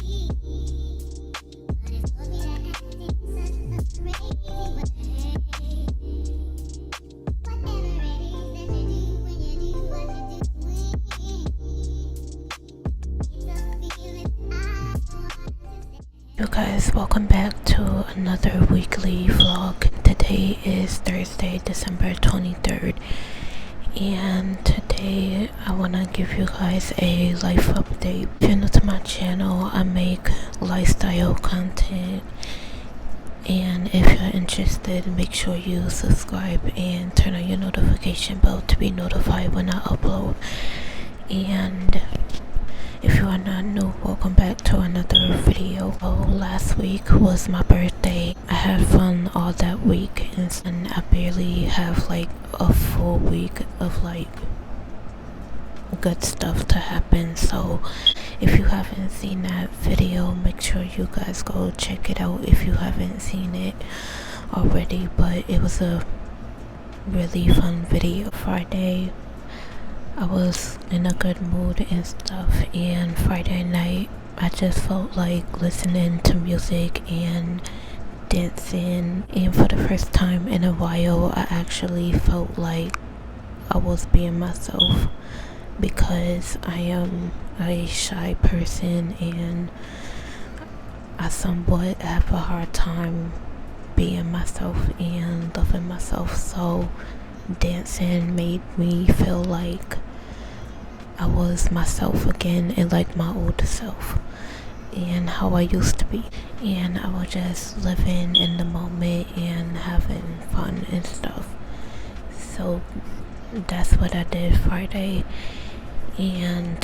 You guys, welcome back to another weekly vlog. Today is Thursday, December 23rd, and today I want to give you guys a life update. If you're new to my channel, I make lifestyle content, and if you're interested, make sure you subscribe and turn on your notification bell to be notified when I upload. And if you are not new, welcome back to another video. So last week was my birthday. I had fun all that week, and I barely have like a full week of like good stuff to happen. So if you haven't seen that video, make sure you guys go check it out if you haven't seen it already. But it was a really fun video. Friday I was in a good mood and stuff, and Friday night I just felt like listening to music and dancing, and for the first time in a while I actually felt like I was being myself, because I am a shy person and I somewhat have a hard time being myself and loving myself. So dancing made me feel like I was myself again, and like my old self and how I used to be, and I was just living in the moment and having fun and stuff. So that's what I did Friday. And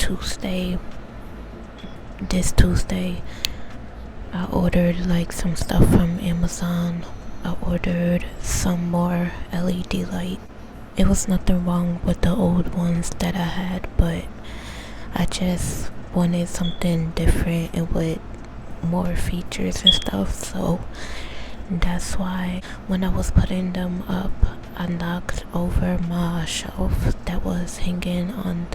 this Tuesday I ordered like some stuff from Amazon. I ordered some more LED light. It was nothing wrong with the old ones that I had, but I just wanted something different and with more features and stuff. So that's why when I was putting them up, I knocked over my shelf that was hanging on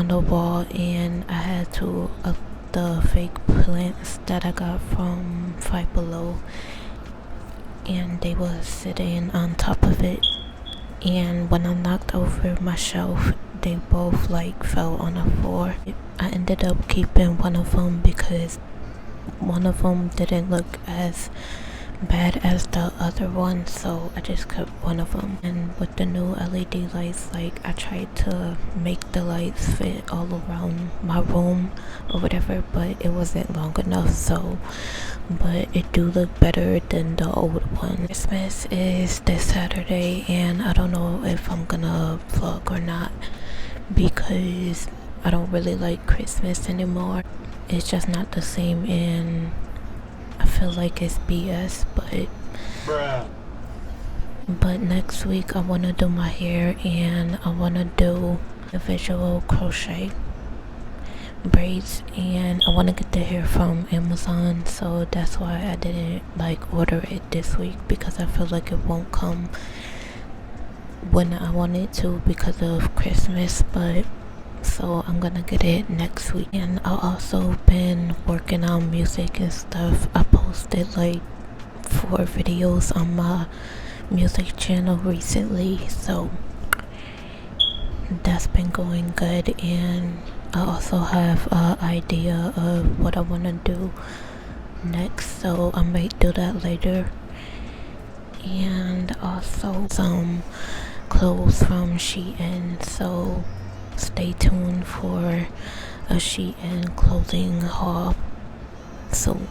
the wall, and I had to up the fake plants that I got from Five Below, and they were sitting on top of it, and when I knocked over my shelf, they both like fell on the floor. I ended up keeping one of them because one of them didn't look as bad as the other one, so I just kept one of them. And with the new LED lights, like I tried to make the lights fit all around my room or whatever, but it wasn't long enough. So but it do look better than the old one. Christmas is this Saturday, and I don't know if I'm gonna vlog or not, because I don't really like Christmas anymore. It's just not the same, and I feel like it's BS. But next week I want to do my hair, and I want to do a visual crochet braids, and I want to get the hair from Amazon. So that's why I didn't like order it this week, because I feel like it won't come when I want it to because of Christmas. But so I'm gonna get it next week. And I also been working on music and stuff. I posted like 4 videos on my music channel recently, so that's been going good. And I also have an idea of what I want to do next, so I might do that later. And also some clothes from Shein, so stay tuned for a Shein clothing haul soon.